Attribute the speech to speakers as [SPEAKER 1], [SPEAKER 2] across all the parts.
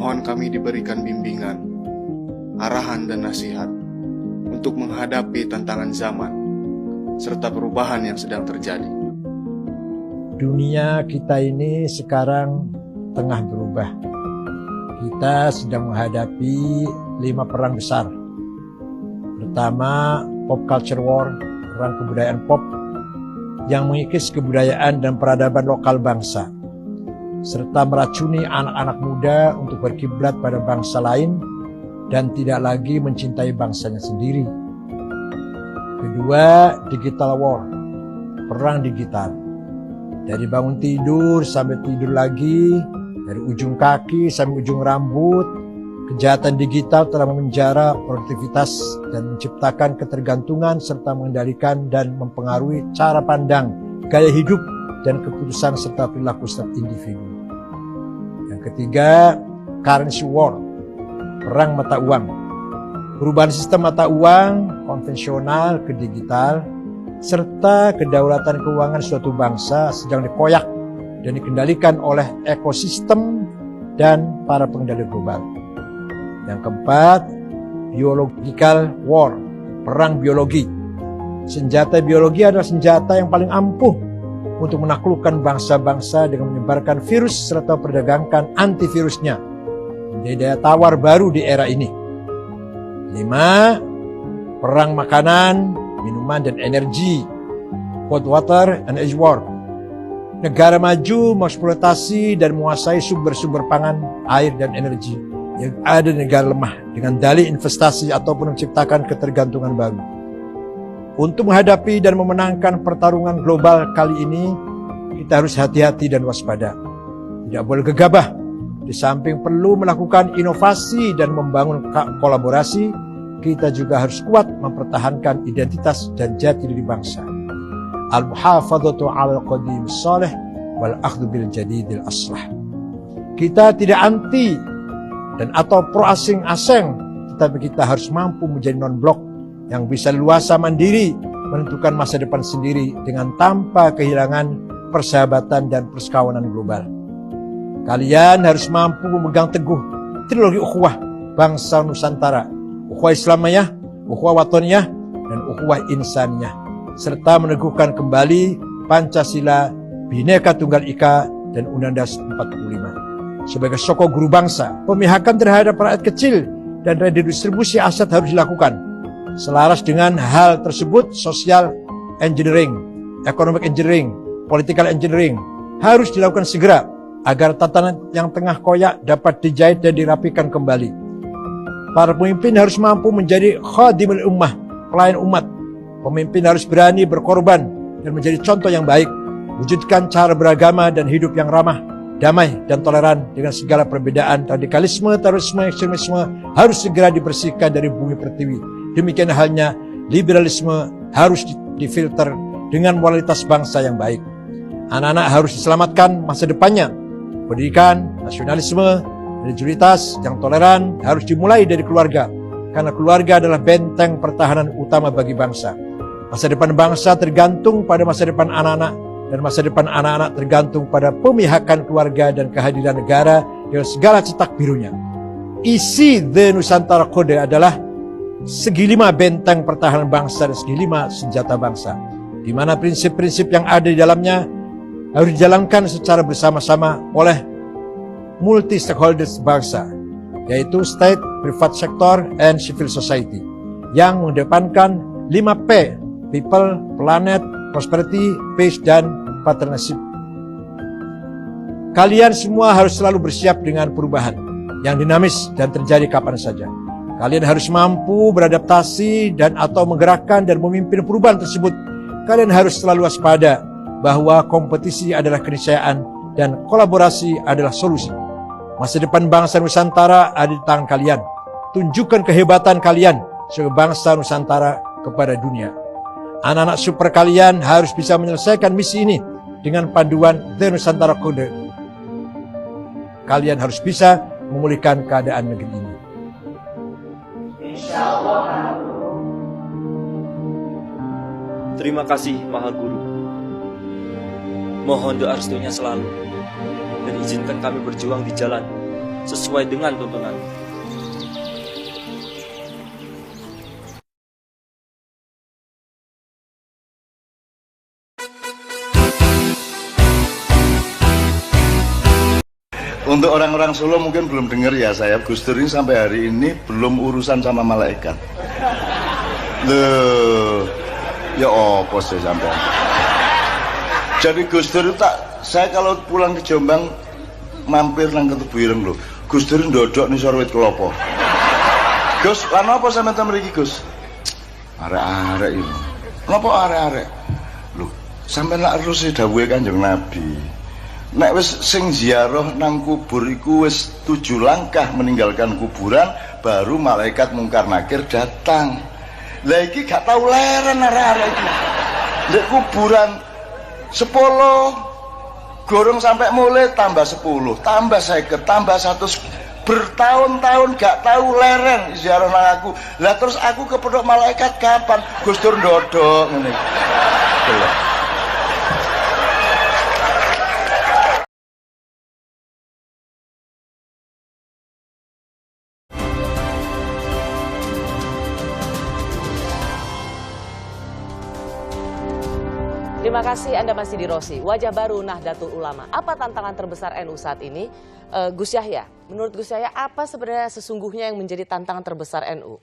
[SPEAKER 1] Mohon kami diberikan bimbingan, arahan dan nasihat untuk menghadapi tantangan zaman serta perubahan yang sedang terjadi.
[SPEAKER 2] Dunia kita ini sekarang tengah berubah. Kita sedang menghadapi 5 perang besar. Pertama, pop culture war, perang kebudayaan pop yang mengikis kebudayaan dan peradaban lokal bangsa, serta meracuni anak-anak muda untuk berkiblat pada bangsa lain dan tidak lagi mencintai bangsanya sendiri. Kedua, digital war, perang digital. Dari bangun tidur sampai tidur lagi, dari ujung kaki sampai ujung rambut, kejahatan digital telah memenjara produktivitas dan menciptakan ketergantungan serta mengendalikan dan mempengaruhi cara pandang, gaya hidup, dan keputusan serta perilaku setiap individu. Yang ketiga, currency war, perang mata uang. Perubahan sistem mata uang konvensional ke digital serta kedaulatan keuangan suatu bangsa sedang dikoyak dan dikendalikan oleh ekosistem dan para pengendali global. Yang keempat, biological war, perang biologi. Senjata biologi adalah senjata yang paling ampuh untuk menaklukkan bangsa-bangsa dengan menyebarkan virus serta perdagangkan antivirusnya. Menjadi daya tawar baru di era ini. 5. Perang makanan, minuman dan energi, cold water and ice war. Negara maju mengeksploitasi dan menguasai sumber-sumber pangan, air dan energi yang ada di negara lemah dengan dalih investasi ataupun menciptakan ketergantungan baru. Untuk menghadapi dan memenangkan pertarungan global kali ini, kita harus hati-hati dan waspada. Tidak boleh gegabah. Di samping perlu melakukan inovasi dan membangun kolaborasi, kita juga harus kuat mempertahankan identitas dan jati diri bangsa. Al-muhafadzatu 'alal qadim salih wal akhdhu bil jadidil aslah. Kita tidak anti dan atau pro asing-asing, tetapi kita harus mampu menjadi non-blok yang bisa leluasa mandiri menentukan masa depan sendiri dengan tanpa kehilangan persahabatan dan persekawanan global. Kalian harus mampu memegang teguh trilogi ukhuwah bangsa Nusantara, ukhuwah Islamiyah, ukhuwah Wataniyah, dan ukhuwah Insaniyah, serta meneguhkan kembali Pancasila, Bhinneka Tunggal Ika, dan Undang-Undang 45. Sebagai sokong guru bangsa, pemihakan terhadap rakyat kecil dan redistribusi aset harus dilakukan. Selaras dengan hal tersebut, social engineering, economic engineering, political engineering harus dilakukan segera agar tatanan yang tengah koyak dapat dijahit dan dirapikan kembali. Para pemimpin harus mampu menjadi khadimul ummah, pelayan umat. Pemimpin harus berani berkorban dan menjadi contoh yang baik, wujudkan cara beragama dan hidup yang ramah, damai dan toleran dengan segala perbedaan. Radikalisme, terorisme, ekstremisme harus segera dibersihkan dari bumi pertiwi. Demikian halnya liberalisme harus difilter dengan moralitas bangsa yang baik. Anak-anak harus diselamatkan masa depannya. Pendidikan, nasionalisme, religiusitas yang toleran harus dimulai dari keluarga, karena keluarga adalah benteng pertahanan utama bagi bangsa. Masa depan bangsa tergantung pada masa depan anak-anak, dan masa depan anak-anak tergantung pada pemihakan keluarga dan kehadiran negara dengan segala cetak birunya. Isi The Nusantara Code adalah segi 5 benteng pertahanan bangsa dan segi 5 senjata bangsa, di mana prinsip-prinsip yang ada di dalamnya harus dijalankan secara bersama-sama oleh multi stakeholders bangsa, yaitu state, private sector, and civil society, yang mengedepankan 5P, people, planet, prosperity, peace, dan partnership. Kalian semua harus selalu bersiap dengan perubahan yang dinamis dan terjadi kapan saja. Kalian harus mampu beradaptasi dan atau menggerakkan dan memimpin perubahan tersebut. Kalian harus selalu waspada bahwa kompetisi adalah keniscayaan dan kolaborasi adalah solusi. Masa depan bangsa Nusantara ada di tangan kalian. Tunjukkan kehebatan kalian sebagai bangsa Nusantara kepada dunia. Anak-anak super kalian harus bisa menyelesaikan misi ini dengan panduan The Nusantara Code. Kalian harus bisa memulihkan keadaan negeri ini.
[SPEAKER 3] Insyaallah.
[SPEAKER 4] Terima kasih Maha Guru. Mohon doa restunya selalu dan izinkan kami berjuang di jalan sesuai dengan tuntunan.
[SPEAKER 3] Untuk orang-orang Solo mungkin belum dengar ya, saya Gus Dur ini sampai hari ini belum urusan sama malaikat. Loh, ya apa sih sampai? Jadi Gus Dur itu saya kalau pulang ke Jombang mampir nang Ketubu Ireng lho. Gus Dur ndodok ning sor wit kelapa. Gus, lan apa sampeyan mriki Gus? Arek-arek iki. Napa arek-arek? Lho, sampeyan lak terus dawuhe Kanjeng Nabi. Nek wis sing ziarah nang kubur iku wis 7 langkah meninggalkan kuburan, baru malaikat mungkar nakir datang. Lah iki gak tau leren arek-arek iki. Ndek kuburan 10 gorong sampai mulai tambah 10, tambah 50, tambah 100, bertahun-tahun gak tahu leren ziarah nang aku. Lah terus aku kepethuk malaikat kapan? Gus Dur ndodok ngene.
[SPEAKER 5] Terima kasih Anda masih di Rosi, wajah baru Nahdlatul Ulama. Apa tantangan terbesar NU saat ini? Gus Yahya, menurut Gus Yahya apa sebenarnya sesungguhnya yang menjadi tantangan terbesar NU?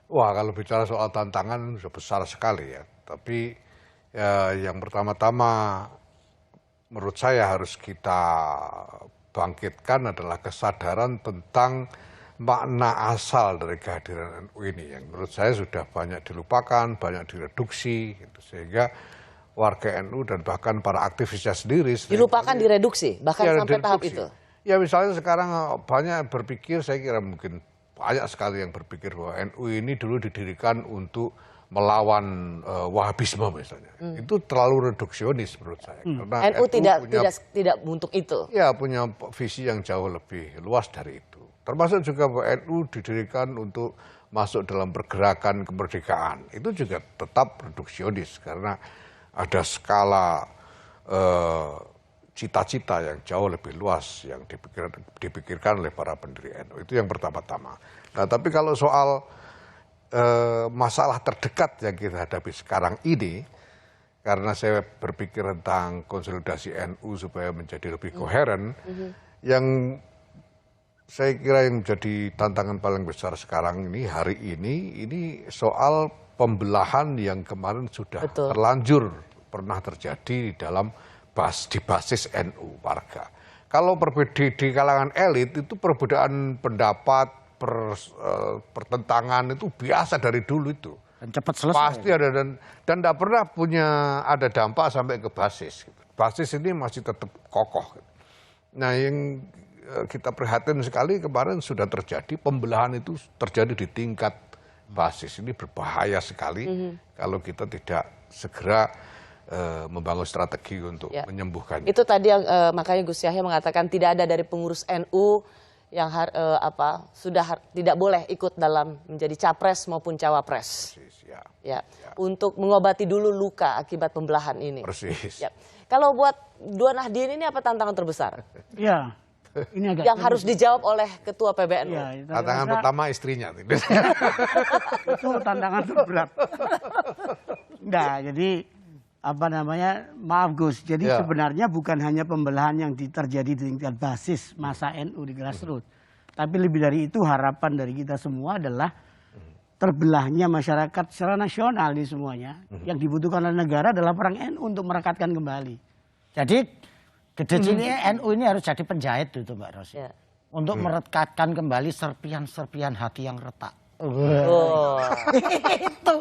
[SPEAKER 6] Wah, kalau bicara soal tantangan sudah besar sekali ya. Tapi yang pertama-tama menurut saya harus kita bangkitkan adalah kesadaran tentang makna asal dari kehadiran NU ini. Yang menurut saya sudah banyak dilupakan, banyak direduksi, gitu. Sehingga warga NU dan bahkan para aktivisnya sendiri
[SPEAKER 5] dilupakan, direduksi, bahkan
[SPEAKER 6] ya,
[SPEAKER 5] sampai tahap itu.
[SPEAKER 6] Ya misalnya sekarang banyak berpikir, saya kira mungkin banyak sekali yang berpikir bahwa NU ini dulu didirikan untuk melawan Wahabisme misalnya. Itu terlalu reduksionis menurut saya. Karena
[SPEAKER 5] NU tidak untuk itu.
[SPEAKER 6] Ya punya visi yang jauh lebih luas dari itu. Termasuk juga bahwa NU didirikan untuk masuk dalam pergerakan kemerdekaan. Itu juga tetap reduksionis karena ada skala cita-cita yang jauh lebih luas yang dipikirkan oleh para pendiri NU. Itu yang pertama-tama. Nah, tapi kalau soal masalah terdekat yang kita hadapi sekarang ini, karena saya berpikir tentang konsolidasi NU supaya menjadi lebih koheren, yang saya kira yang menjadi tantangan paling besar sekarang ini, hari ini soal pembelahan yang kemarin sudah terlanjur pernah terjadi di dalam di basis NU warga. Kalau di kalangan elit itu perbedaan pendapat, pertentangan itu biasa dari dulu itu.
[SPEAKER 7] Dan cepat selesai.
[SPEAKER 6] Pasti ada dan tidak pernah ada dampak sampai ke basis. Basis ini masih tetap kokoh. Nah yang kita prihatin sekali kemarin sudah terjadi pembelahan itu terjadi di tingkat basis. Ini berbahaya sekali kalau kita tidak segera membangun strategi untuk menyembuhkannya.
[SPEAKER 5] Itu tadi yang makanya Gus Yahya mengatakan tidak ada dari pengurus NU yang sudah tidak boleh ikut dalam menjadi capres maupun cawapres.
[SPEAKER 6] Persis,
[SPEAKER 5] ya. Untuk mengobati dulu luka akibat pembelahan ini.
[SPEAKER 6] Persis.
[SPEAKER 5] Ya. Kalau buat dua Nahdien ini apa tantangan terbesar?
[SPEAKER 7] Ya. Ini agak
[SPEAKER 5] yang harus dijawab oleh Ketua PBNU.
[SPEAKER 7] Ya,
[SPEAKER 6] tantangan pertama istrinya.
[SPEAKER 7] Itu tantangan terberat. Nah, jadi maaf Gus, jadi sebenarnya bukan hanya pembelahan yang terjadi di tingkat basis masa NU di grassroots, tapi lebih dari itu harapan dari kita semua adalah terbelahnya masyarakat secara nasional di semuanya. Yang dibutuhkan oleh negara adalah perang NU untuk merekatkan kembali.
[SPEAKER 8] Jadi gede sini NU ini harus jadi penjahit itu Mbak Rosi. Untuk merekatkan kembali serpian-serpian hati yang retak.
[SPEAKER 7] Itu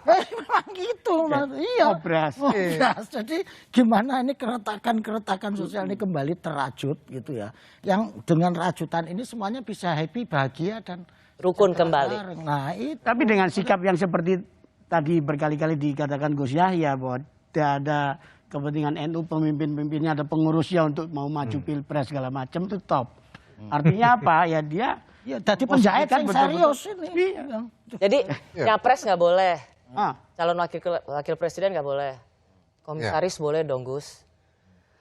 [SPEAKER 8] memang gitu Mas. Iya.
[SPEAKER 7] Obras.
[SPEAKER 8] Jadi gimana ini keretakan sosial ini kembali terajut gitu ya. Yang dengan rajutan ini semuanya bisa happy, bahagia dan
[SPEAKER 5] rukun kembali.
[SPEAKER 8] Nah, itu.
[SPEAKER 7] Tapi dengan sikap yang seperti tadi berkali-kali dikatakan Gus Yahya bahwa tidak ada kepentingan NU, pemimpin-pemimpinnya ada pengurusnya untuk mau maju pilpres segala macam, itu top. Artinya apa? Ya dia
[SPEAKER 8] jadi penjahit yang serius ini.
[SPEAKER 5] Jadi nyapres nggak boleh, calon wakil presiden nggak boleh, komisaris boleh dong Gus.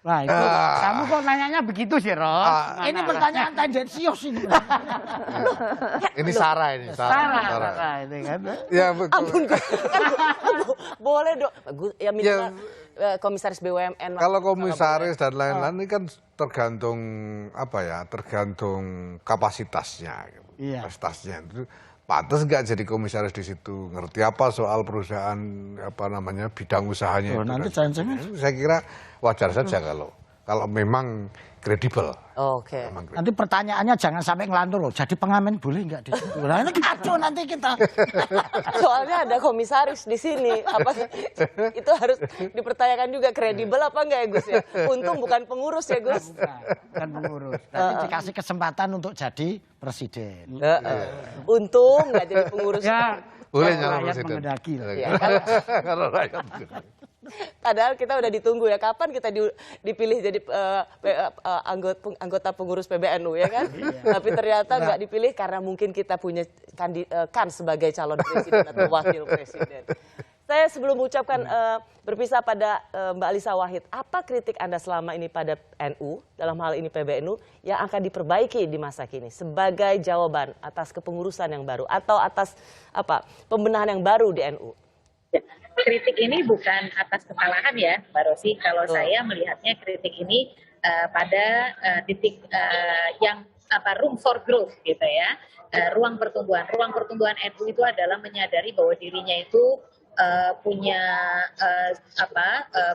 [SPEAKER 7] Wah, itu kamu kok nanyanya begitu sih, Ros?
[SPEAKER 8] Ini pertanyaan tendensius ini.
[SPEAKER 6] Ini Sarah ini.
[SPEAKER 7] Sarah itu kan.
[SPEAKER 6] Ya betul.
[SPEAKER 5] Ampun, boleh dong. Ya minimal komisaris BUMN.
[SPEAKER 6] Kalau komisaris dan lain-lain ini kan tergantung apa ya, tergantung kapasitasnya,
[SPEAKER 7] Iya.
[SPEAKER 6] kapasitasnya itu. Pantas nggak jadi komisaris di situ, ngerti apa soal perusahaan apa namanya bidang usahanya itu.
[SPEAKER 8] Nanti
[SPEAKER 6] kan.
[SPEAKER 8] jangan-jangan.
[SPEAKER 6] Saya kira wajar saja kalau memang kredibel.
[SPEAKER 5] Oke.
[SPEAKER 8] Nanti pertanyaannya jangan sampai ngelantur loh. Jadi pengamen boleh nggak di situ? Nah, ini kacau nanti kita.
[SPEAKER 5] Soalnya ada komisaris di sini. Apa itu harus dipertanyakan juga kredibel apa enggak ya Gus ya? Untung bukan pengurus ya Gus.
[SPEAKER 7] Bukan pengurus.
[SPEAKER 8] Nanti dikasih kesempatan untuk jadi presiden.
[SPEAKER 5] Untung nggak jadi pengurus.
[SPEAKER 7] Ya,
[SPEAKER 6] Boleh
[SPEAKER 7] kalau
[SPEAKER 6] nyalon
[SPEAKER 7] rakyat
[SPEAKER 6] presiden.
[SPEAKER 7] menghendaki lah.
[SPEAKER 5] Ya, kan?
[SPEAKER 6] Kalau rakyat menghendaki.
[SPEAKER 5] Padahal kita udah ditunggu ya, kapan kita dipilih jadi anggota pengurus PBNU ya kan? Tapi ternyata nggak dipilih karena mungkin kita punya kan sebagai calon presiden atau wakil presiden. Saya sebelum mengucapkan berpisah pada Mbak Alisa Wahid, apa kritik Anda selama ini pada NU, dalam hal ini PBNU, yang akan diperbaiki di masa kini sebagai jawaban atas kepengurusan yang baru atau atas apa pembenahan yang baru di NU?
[SPEAKER 9] Kritik ini bukan atas kesalahan ya, Mbak Rosi. Kalau saya melihatnya kritik ini pada titik yang room for growth gitu ya, ruang pertumbuhan. Ruang pertumbuhan NU itu adalah menyadari bahwa dirinya itu punya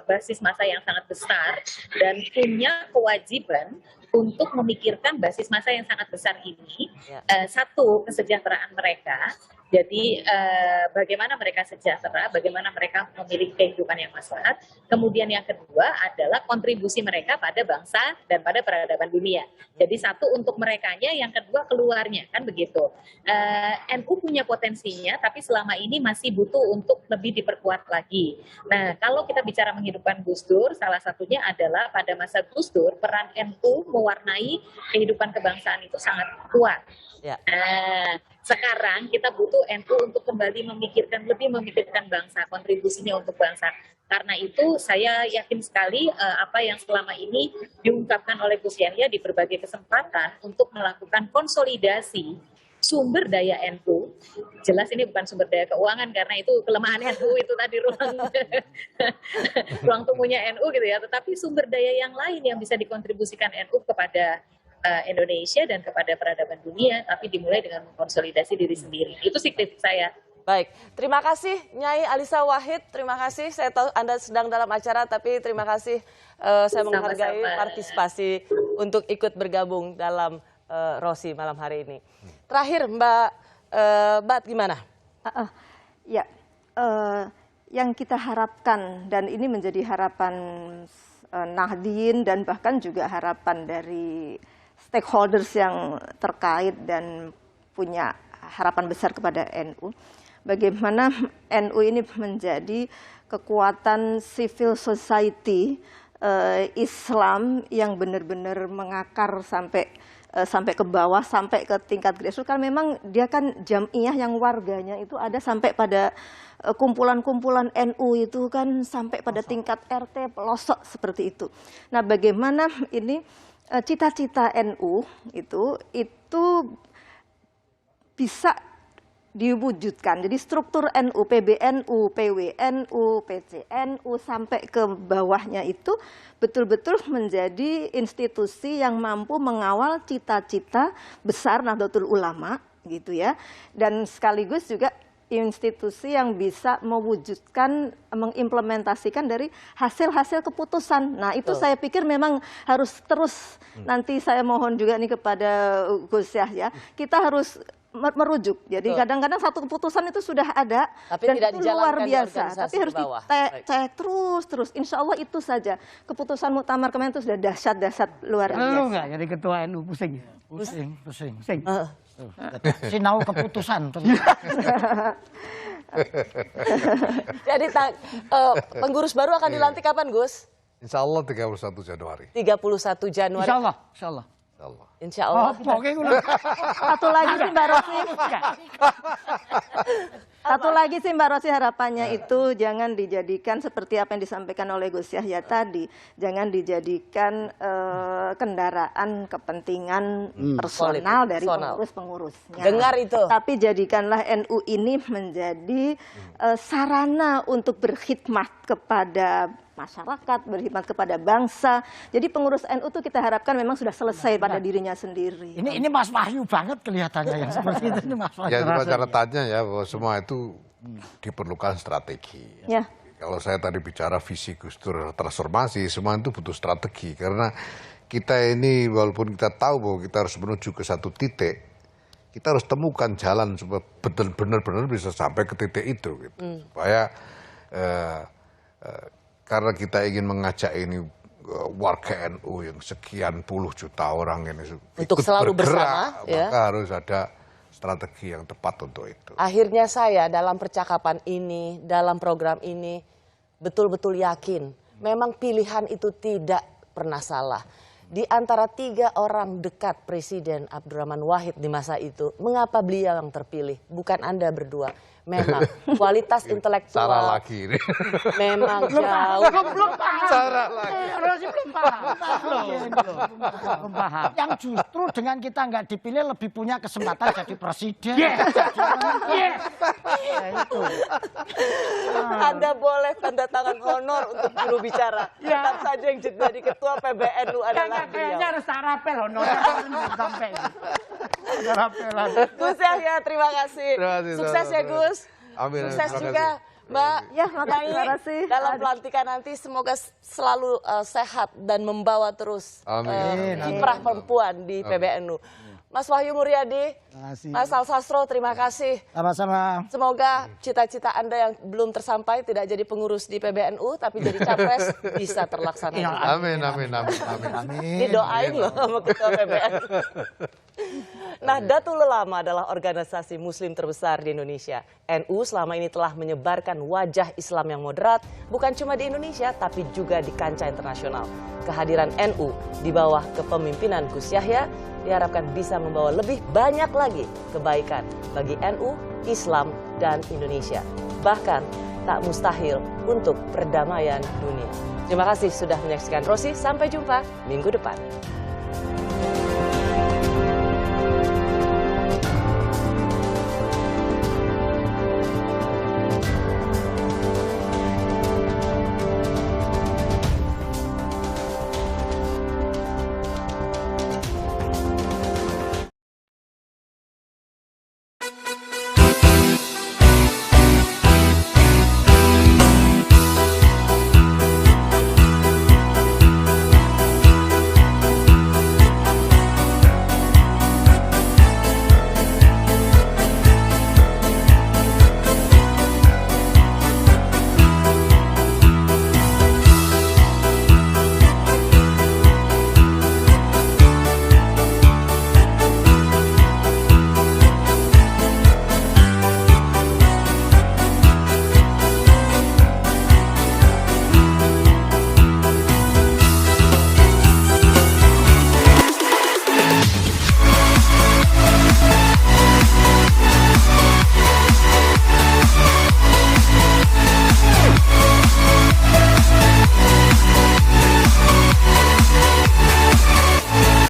[SPEAKER 9] basis massa yang sangat besar dan punya kewajiban untuk memikirkan basis massa yang sangat besar ini. Satu, kesejahteraan mereka. Jadi bagaimana mereka sejahtera, bagaimana mereka memiliki kehidupan yang maslahat. Kemudian yang kedua adalah kontribusi mereka pada bangsa dan pada peradaban dunia. Jadi satu untuk merekanya, yang kedua keluarnya, kan begitu. NU punya potensinya, tapi selama ini masih butuh untuk lebih diperkuat lagi. Nah, kalau kita bicara menghidupkan Gus Dur, salah satunya adalah pada masa Gus Dur, peran NU mewarnai kehidupan kebangsaan itu sangat kuat.
[SPEAKER 5] Ya.
[SPEAKER 9] Sekarang kita butuh NU untuk kembali lebih memikirkan bangsa, kontribusinya untuk bangsa. Karena itu saya yakin sekali apa yang selama ini diungkapkan oleh Gus Yahya di berbagai kesempatan untuk melakukan konsolidasi sumber daya NU. Jelas ini bukan sumber daya keuangan karena itu kelemahan NU itu tadi ruang tunggunya NU gitu ya. Tetapi sumber daya yang lain yang bisa dikontribusikan NU kepada Indonesia dan kepada peradaban dunia, tapi dimulai dengan mengkonsolidasi diri sendiri. Itu sih kritik saya.
[SPEAKER 5] Baik, terima kasih Nyai Alisa Wahid, terima kasih. Saya tahu Anda sedang dalam acara, tapi terima kasih. Saya menghargai partisipasi untuk ikut bergabung dalam Rosi malam hari ini. Terakhir Mbak Bat, gimana?
[SPEAKER 10] Yang kita harapkan, dan ini menjadi harapan Nahdien dan bahkan juga harapan dari stakeholders yang terkait dan punya harapan besar kepada NU. Bagaimana NU ini menjadi kekuatan civil society Islam yang benar-benar mengakar sampai ke bawah, sampai ke tingkat grassroots. Kan memang dia kan jamiah yang warganya itu ada sampai pada kumpulan-kumpulan NU itu kan sampai pada tingkat RT pelosok seperti itu. Nah, bagaimana ini cita-cita NU itu bisa diwujudkan. Jadi struktur NU, PBNU, PWNU, PCNU sampai ke bawahnya itu betul-betul menjadi institusi yang mampu mengawal cita-cita besar Nahdlatul Ulama gitu ya. Dan sekaligus juga institusi yang bisa mewujudkan, mengimplementasikan dari hasil-hasil keputusan. Nah, itu saya pikir memang harus terus, nanti saya mohon juga nih kepada Gus Yahya, kita harus merujuk. Jadi kadang-kadang satu keputusan itu sudah ada,
[SPEAKER 5] tapi
[SPEAKER 10] dan
[SPEAKER 5] tidak
[SPEAKER 10] itu luar biasa. Tapi harus
[SPEAKER 5] dicek
[SPEAKER 10] terus. Insya Allah itu saja. Keputusan Muktamar kemarin itu sudah dahsyat luar biasa.
[SPEAKER 7] Lu nggak jadi ketua NU pusing? Pusing.
[SPEAKER 8] Sinau keputusan.
[SPEAKER 5] Jadi pengurus baru akan dilantik kapan, Gus?
[SPEAKER 6] Insya Allah 31 Januari.
[SPEAKER 5] 31 Januari.
[SPEAKER 7] Insya Allah.
[SPEAKER 5] Insya Allah.
[SPEAKER 7] Pokoknya
[SPEAKER 10] Satu lagi sih Mbak Rosi. Satu lagi sih Mbak Rosi, harapannya itu jangan dijadikan seperti apa yang disampaikan oleh Gus Yahya tadi. Jangan dijadikan kendaraan kepentingan personal dari pengurus-pengurusnya.
[SPEAKER 5] Dengar itu.
[SPEAKER 10] Tapi jadikanlah NU ini menjadi sarana untuk berkhidmat kepada masyarakat, berkhidmat kepada bangsa. Jadi pengurus NU itu kita harapkan memang sudah selesai pada dirinya sendiri.
[SPEAKER 8] Ini Mas Wahyu banget kelihatannya yang seperti itu. Ini Mas Wahyu.
[SPEAKER 6] Ya cuma catatannya ya bahwa semua itu diperlukan strategi.
[SPEAKER 10] Ya.
[SPEAKER 6] Kalau saya tadi bicara visi Gus Dur transformasi, semua itu butuh strategi. Karena kita ini walaupun kita tahu bahwa kita harus menuju ke satu titik, kita harus temukan jalan supaya benar-benar bisa sampai ke titik itu. Gitu. Supaya karena kita ingin mengajak ini warga NU yang sekian puluh juta orang ini
[SPEAKER 5] untuk
[SPEAKER 6] ikut
[SPEAKER 5] selalu
[SPEAKER 6] bergerak,
[SPEAKER 5] bersama, ya.
[SPEAKER 6] maka harus ada strategi yang tepat untuk itu.
[SPEAKER 5] Akhirnya saya dalam percakapan ini, dalam program ini, betul-betul yakin memang pilihan itu tidak pernah salah. Di antara 3 orang dekat Presiden Abdurrahman Wahid di masa itu, mengapa beliau yang terpilih? Bukan Anda berdua. Memang kualitas intelektual
[SPEAKER 6] Salah lagi ini.
[SPEAKER 5] memang jauh.
[SPEAKER 8] Belum paham.
[SPEAKER 6] Salah lagi.
[SPEAKER 8] Rosi belum paham. Belum paham. Yang justru dengan kita nggak dipilih lebih punya kesempatan jadi presiden. Yes. Itu.
[SPEAKER 5] Anda boleh tanda tangan honor untuk juru bicara. Tetap saja yang jadi ketua PBNU adalah
[SPEAKER 8] Kayaknya
[SPEAKER 5] beliau.
[SPEAKER 8] harus tarapel honor. Sampai. Tarapelan.
[SPEAKER 5] Gus Yahya, terima kasih.
[SPEAKER 6] Terima kasih,
[SPEAKER 5] Sukses ya Gus.
[SPEAKER 6] Amin.
[SPEAKER 5] Sukses
[SPEAKER 6] Terima
[SPEAKER 5] juga Mbak
[SPEAKER 10] Ya, terima kasih.
[SPEAKER 5] dalam pelantikan nanti, semoga selalu sehat dan membawa terus kiprah perempuan di PBNU. Mas Wahyu Muryadi, Mas Al Sastro, terima kasih.
[SPEAKER 8] Sama-sama.
[SPEAKER 5] Semoga cita-cita Anda yang belum tersampai tidak jadi pengurus di PBNU, tapi jadi capres bisa terlaksana.
[SPEAKER 6] Amin.
[SPEAKER 5] Didoain loh sama ketua PBNU. Nahdlatul Ulama adalah organisasi muslim terbesar di Indonesia. NU selama ini telah menyebarkan wajah Islam yang moderat, bukan cuma di Indonesia, tapi juga di kancah internasional. Kehadiran NU di bawah kepemimpinan Gus Yahya diharapkan bisa membawa lebih banyak lagi kebaikan bagi NU, Islam, dan Indonesia. Bahkan tak mustahil untuk perdamaian dunia. Terima kasih sudah menyaksikan Rosi, sampai jumpa minggu depan.